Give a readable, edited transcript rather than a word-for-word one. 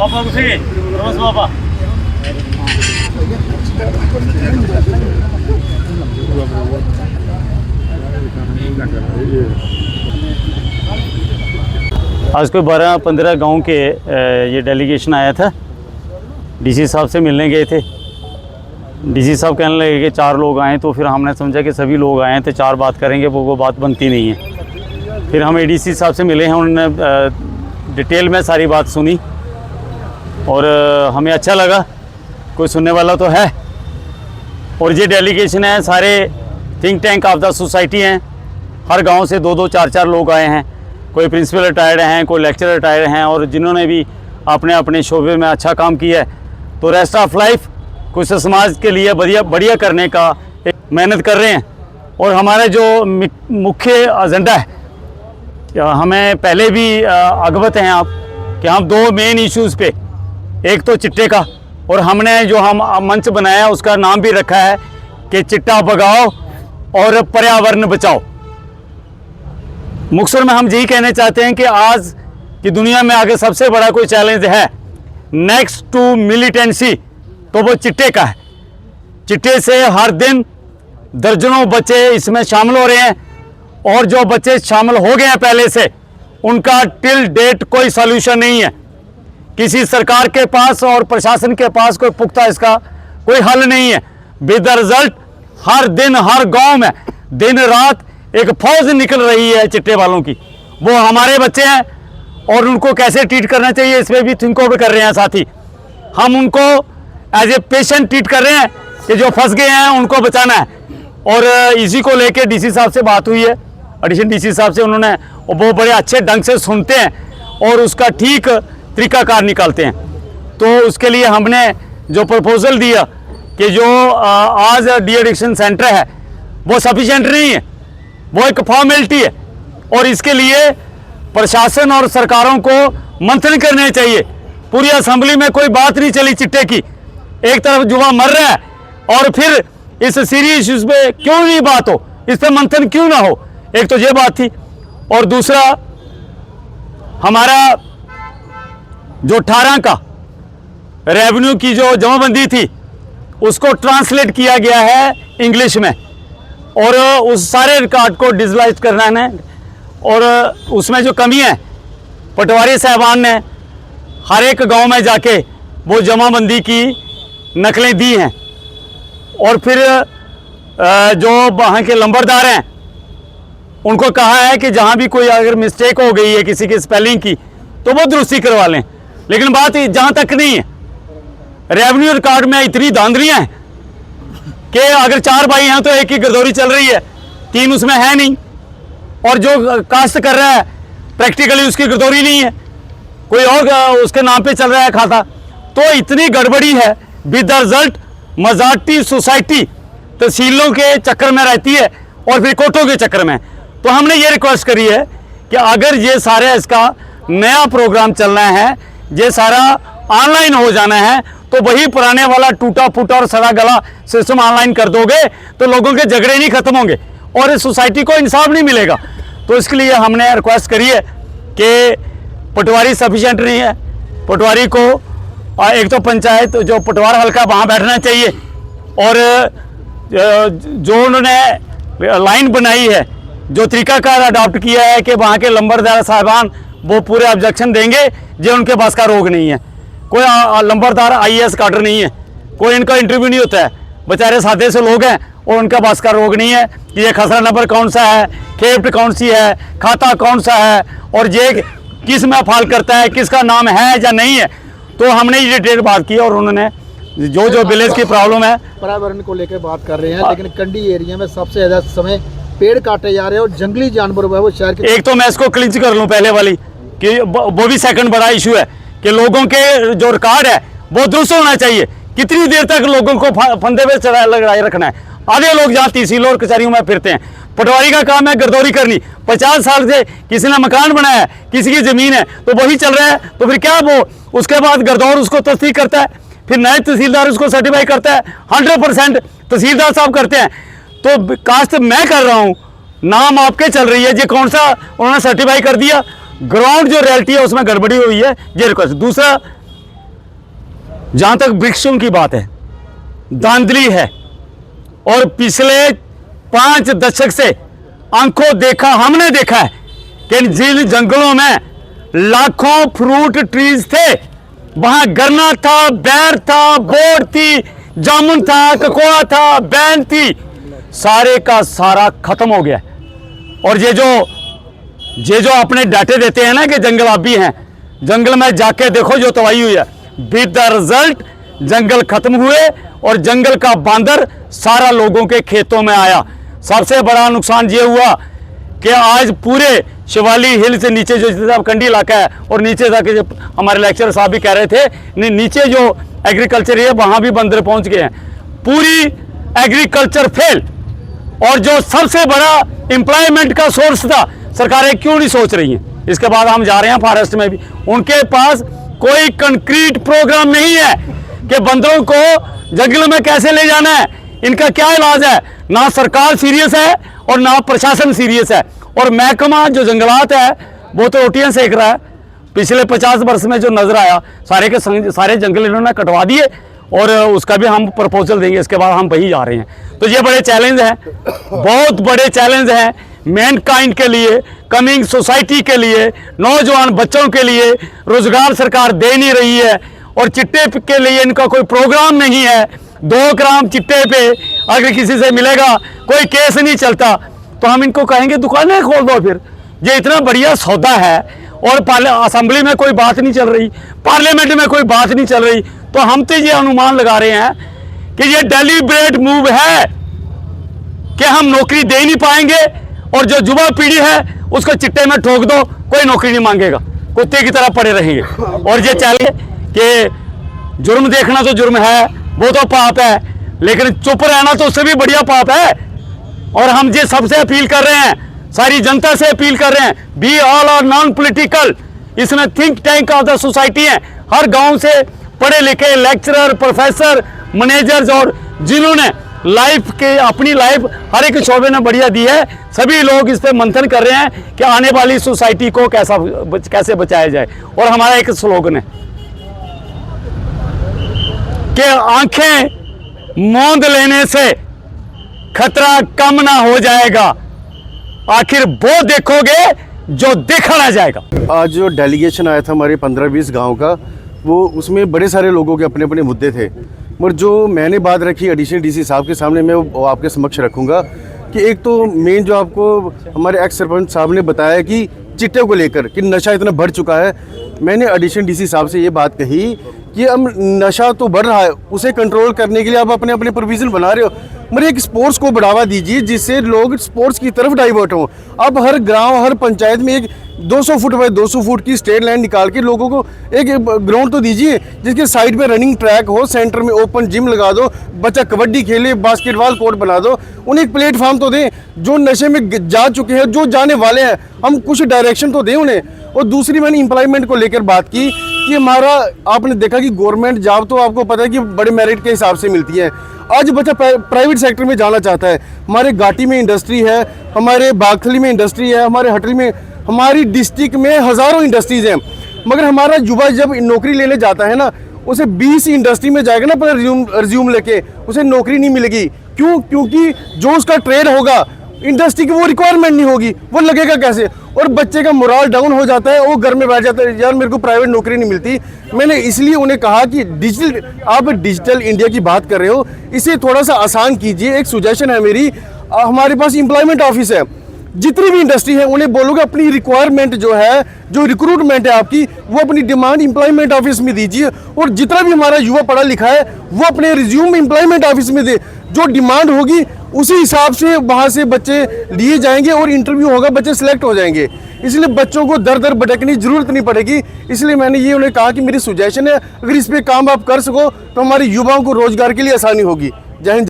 Bapak ke sini, terus Bapak. आज कोई 12-15 गांव के ये डेलीगेशन आया था। डीसी साहब से मिलने गए थे। डीसी साहब कहने लगे कि 4 लोग आए, तो फिर हमने समझा कि सभी लोग आए थे, 4 बात करेंगे, वो बात बनती नहीं है। फिर हम एडीसी साहब से मिले हैं, उन्होंने डिटेल में सारी बात सुनी और हमें अच्छा लगा, कोई सुनने वाला तो है। और ये डेलीगेशन है, सारे think tank of the society हैं, हर गांव से 2-2, 4-4 लोग आए हैं। कोई प्रिंसिपल रिटायर्ड हैं, कोई लेक्चरर रिटायर्ड हैं, और जिन्होंने भी अपने अपने शोबे में अच्छा काम किया है, तो रेस्ट ऑफ लाइफ कुछ समाज के लिए बढ़िया करने का एक मेहनत कर रहे हैं। और हमारा जो मुख्य एजेंडा है, हमें पहले भी अवगत हैं आप कि हम 2 मेन इश्यूज़ पे, एक तो चिट्टे का, और हमने जो हम मंच बनाया उसका नाम भी रखा है कि चिट्टा भगाओ और पर्यावरण बचाओ। मुख्तसर में हम यही कहना चाहते हैं कि आज की दुनिया में आगे सबसे बड़ा कोई चैलेंज है नेक्स्ट टू मिलिटेंसी, तो वो चिट्टे का है। चिट्टे से हर दिन दर्जनों बच्चे इसमें शामिल हो रहे हैं, और जो बच्चे शामिल हो गए हैं पहले से, उनका टिल डेट कोई सॉल्यूशन नहीं है। किसी सरकार के पास और प्रशासन के पास कोई पुख्ता इसका कोई हल नहीं है। विद द रिजल्ट हर दिन हर गांव में दिन रात एक फौज निकल रही है चिट्टे वालों की। वो हमारे बच्चे हैं और उनको कैसे ट्रीट करना चाहिए इसमें भी थिंक ओवर कर रहे हैं। साथ ही हम उनको एज ए पेशेंट ट्रीट कर रहे हैं कि जो फंस गए हैं उनको बचाना है। और इसी को लेके डीसी साहब से बात हुई है, एडिशनल डीसी साहब से, उन्होंने वो बड़े अच्छे ढंग से सुनते हैं और उसका ठीक तरीकाकार निकालते हैं। तो उसके लिए हमने जो प्रपोजल दिया कि जो आज डी एडिक्शन सेंटर है वो सफिशिएंट नहीं है, वो एक फॉर्मेलिटी है, और इसके लिए प्रशासन और सरकारों को मंथन करने चाहिए। पूरी असेंबली में कोई बात नहीं चली चिट्टे की, एक तरफ युवा मर रहा है और फिर इस सीरियस इश्यूज पे क्यों नहीं बात हो, इस पे मंथन क्यों ना हो। एक तो ये बात थी, और दूसरा हमारा जो 18 का रेवेन्यू की जो जमाबंदी थी उसको ट्रांसलेट किया गया है इंग्लिश में, और उस सारे रिकॉर्ड को डिजिटलाइज करना है। और उसमें जो कमी है, पटवारी साहबान ने हर एक गांव में जाके वो जमाबंदी की नकलें दी हैं, और फिर जो वहाँ के लंबरदार हैं उनको कहा है कि जहाँ भी कोई अगर मिस्टेक हो गई है किसी की स्पेलिंग की तो वो दुरुस्ती करवा लें। लेकिन बात जहाँ तक नहीं है, रेवेन्यू रिकॉर्ड में इतनी धांधलियाँ हैं कि अगर 4 भाई हैं तो एक की गिरदौरी चल रही है, 3 उसमें है नहीं, और जो कास्ट कर रहा है प्रैक्टिकली उसकी गिरदौरी नहीं है, कोई और उसके नाम पे चल रहा है खाता। तो इतनी गड़बड़ी है। With the result majority society तहसीलों के चक्कर में रहती है और फिर कोर्टों के चक्कर में। तो हमने ये रिक्वेस्ट करी है कि अगर ये सारे इसका नया प्रोग्राम चलना है, ये सारा ऑनलाइन हो जाना है, तो वही पुराने वाला टूटा फूटा और सड़ा गला सिस्टम ऑनलाइन कर दोगे तो लोगों के झगड़े नहीं खत्म होंगे और इस सोसाइटी को इंसाफ नहीं मिलेगा। तो इसके लिए हमने रिक्वेस्ट करी है कि पटवारी सफिशिएंट नहीं है, पटवारी को एक तो पंचायत जो पटवार हल्का वहाँ बैठना चाहिए, और जो उन्होंने लाइन बनाई है, जो तरीकाकार अडॉप्ट किया है कि वहाँ के लंबरदार साहबान वो पूरे ऑब्जेक्शन देंगे, जो उनके पास का रोग नहीं है। कोई लंबरदार आईएएस काडर नहीं है, कोई इनका इंटरव्यू नहीं होता है, बेचारे सादे से लोग हैं और उनका पास का रोग नहीं है कि ये खसरा नंबर कौन सा है, खेप्ट कौन सी है, खाता कौन सा है, और ये किस में फाल करता है, किसका नाम है या नहीं है। तो हमने ये डिटेल बात की और उन्होंने जो विलेज की प्रॉब्लम है पर्यावरण को लेकर बात कर रहे हैं, लेकिन कंडी एरिया में सबसे ज़्यादा समय पेड़ काटे जा रहे हैं और जंगली जानवर वो शहर के। एक तो मैं इसको क्लिंच कर लूँ पहले वाली कि वो भी सेकंड बड़ा इशू है कि लोगों के जो रिकॉर्ड है वो दुरुस्त होना चाहिए। कितनी देर तक लोगों को फंदे पे चढ़ाए लगाए रखना है। आधे लोग जहाँ तहसीलों और कचहरियों में फिरते हैं, पटवारी का काम है गिरदौरी करनी। 50 साल से किसी ने मकान बनाया है, किसी की ज़मीन है तो वही चल रहा है, तो फिर क्या वो उसके बाद गिरदौर उसको तस्दीक करता है, फिर नए तहसीलदार उसको सर्टिफाई करता है, 100% तहसीलदार साहब करते हैं। तो कास्ट मैं कर रहा हूँ, नाम आपके चल रही है, ये कौन सा उन्होंने सर्टिफाई कर दिया। ग्राउंड जो रियलिटी है उसमें गड़बड़ी हुई है, ये रिक्वेस्ट। दूसरा जहां तक वृक्षों की बात है, धांधली है। और पिछले 5 दशक से आंखों देखा, हमने देखा है कि जिन जंगलों में लाखों फ्रूट ट्रीज थे, वहां गन्ना था, बैर था, बोर थी, जामुन था, ककोआ था, बैन थी, सारे का सारा खत्म हो गया। और ये जो अपने डाटे देते हैं ना कि जंगल आबी हैं, जंगल में जाके देखो जो तबाही हुई है, विद द रिजल्ट जंगल खत्म हुए और जंगल का बांदर सारा लोगों के खेतों में आया। सबसे बड़ा नुकसान ये हुआ कि आज पूरे शिवाली हिल से नीचे जो कंडी इलाका है और नीचे जाके जो हमारे लेक्चर साहब भी कह रहे थे, नीचे जो एग्रीकल्चर है वहां भी बंदर पहुंच गए हैं, पूरी एग्रीकल्चर फेल। और जो सबसे बड़ा एम्प्लॉयमेंट का सोर्स था, सरकारें क्यों नहीं सोच रही हैं? इसके बाद हम जा रहे हैं फॉरेस्ट में भी, उनके पास कोई कंक्रीट प्रोग्राम नहीं है कि बंदरों को जंगल में कैसे ले जाना है, इनका क्या इलाज है। ना सरकार सीरियस है और ना प्रशासन सीरियस है। और महकमा जो जंगलात है वो तो रोटियां सेक रहा है। पिछले 50 वर्ष में जो नजर आया, सारे के सारे जंगल इन्होंने कटवा दिए और उसका भी हम प्रपोजल देंगे। इसके बाद हम वहीं जा रहे हैं। तो ये बड़े चैलेंज हैं, बहुत बड़े चैलेंज हैं मैनकाइंड के लिए, कमिंग सोसाइटी के लिए, नौजवान बच्चों के लिए। रोजगार सरकार दे नहीं रही है और चिट्टे के लिए इनका कोई प्रोग्राम नहीं है। 2 ग्राम चिट्टे पे अगर किसी से मिलेगा, कोई केस नहीं चलता, तो हम इनको कहेंगे दुकानें खोल दो। फिर ये इतना बढ़िया सौदा है और असेंबली में कोई बात नहीं चल रही, पार्लियामेंट में कोई बात नहीं चल रही, तो हम तो ये अनुमान लगा रहे हैं कि ये डेलिब्रेट मूव है कि हम नौकरी दे नहीं पाएंगे और जो युवा पीढ़ी है उसको चिट्टे में ठोक दो, कोई नौकरी नहीं मांगेगा, कुत्ते की तरह पड़े रहेंगे। और ये चले कि जुर्म देखना तो जुर्म है, वो तो पाप है, लेकिन चुप रहना तो उससे भी बढ़िया पाप है। और हम ये सबसे अपील कर रहे हैं, सारी जनता से अपील कर रहे हैं, be all are non political. इसमें think tank of the society है, हर गांव से पढ़े लिखे लेक्चरर, प्रोफेसर, मैनेजर्स और जिन्होंने लाइफ के अपनी लाइफ हर एक शोबे ने बढ़िया दी है, सभी लोग इस पे मंथन कर रहे हैं कि आने वाली सोसाइटी को कैसे बचाया जाए। और हमारा एक स्लोगन है कि आंखें मूंद लेने से खतरा कम ना हो जाएगा, आखिर वो देखोगे जो देखा ना जाएगा। आज जो डेलीगेशन आया था हमारे 15-20 गांव का, वो उसमें बड़े सारे लोगों के अपने अपने मुद्दे थे, मगर जो मैंने बात रखी एडिशनल डीसी साहब के सामने, मैं वो आपके समक्ष रखूंगा कि एक तो मेन जो आपको हमारे एक्स सरपंच साहब ने बताया कि चिट्टे को लेकर कि नशा इतना बढ़ चुका है। मैंने एडिशनल डीसी साहब से ये बात कही कि अब नशा तो बढ़ रहा है, उसे कंट्रोल करने के लिए आप अपने अपने प्रोविज़न बना रहे हो, मगर एक स्पोर्ट्स को बढ़ावा दीजिए जिससे लोग स्पोर्ट्स की तरफ डाइवर्ट हों। अब हर गांव, हर पंचायत में एक 200 फुट बाय 200 फुट की स्टेट लाइन निकाल के लोगों को एक ग्राउंड तो दीजिए जिसके साइड पे रनिंग ट्रैक हो, सेंटर में ओपन जिम लगा दो, बच्चा कबड्डी खेले, बास्केटबॉल कोर्ट बना दो, उन्हें एक प्लेटफॉर्म तो दें। जो नशे में जा चुके हैं, जो जाने वाले हैं, हम कुछ डायरेक्शन तो दें उन्हें। और दूसरी मैंने एम्प्लॉयमेंट को लेकर बात की कि हमारा आपने देखा कि गवर्नमेंट जॉब तो आपको पता है कि बड़े मेरिट के हिसाब से मिलती है। आज बच्चा प्राइवेट सेक्टर में जाना चाहता है। हमारे घाटी में इंडस्ट्री है, हमारे बागथली में इंडस्ट्री है, हमारे हटरी में, हमारी डिस्ट्रिक्ट में हज़ारों इंडस्ट्रीज़ हैं, मगर हमारा युवा जब नौकरी लेने जाता है ना, उसे 20 इंडस्ट्री में जाएगा ना अपना रिज्यूम लेके, उसे नौकरी नहीं मिलेगी। क्यों? क्योंकि जो उसका ट्रेड होगा इंडस्ट्री की वो रिक्वायरमेंट नहीं होगी, वो लगेगा कैसे? और बच्चे का मोरल डाउन हो जाता है, वो घर में बैठ जाता है, यार मेरे को प्राइवेट नौकरी नहीं मिलती। मैंने इसलिए उन्हें कहा कि आप डिजिटल इंडिया की बात कर रहे हो, इसे थोड़ा सा आसान कीजिए। एक सुजेशन है मेरी, हमारे पास एम्प्लॉयमेंट ऑफिस है, जितनी भी इंडस्ट्री है उन्हें बोलोगे अपनी रिक्वायरमेंट जो है, जो रिक्रूटमेंट है आपकी, वो अपनी डिमांड एम्प्लॉयमेंट ऑफिस में दीजिए। और जितना भी हमारा युवा पढ़ा लिखा है वो अपने रिज्यूम एम्प्लॉयमेंट ऑफिस में दे, जो डिमांड होगी उसी हिसाब से वहाँ से बच्चे लिए जाएंगे और इंटरव्यू होगा, बच्चे सिलेक्ट हो जाएंगे। इसलिए बच्चों को दर दर भटकने की जरूरत नहीं पड़ेगी। इसलिए मैंने ये उन्हें कहा कि मेरी सुजेशन है, अगर इस पे काम आप कर सको तो हमारे युवाओं को रोजगार के लिए आसानी होगी। जय हिंद।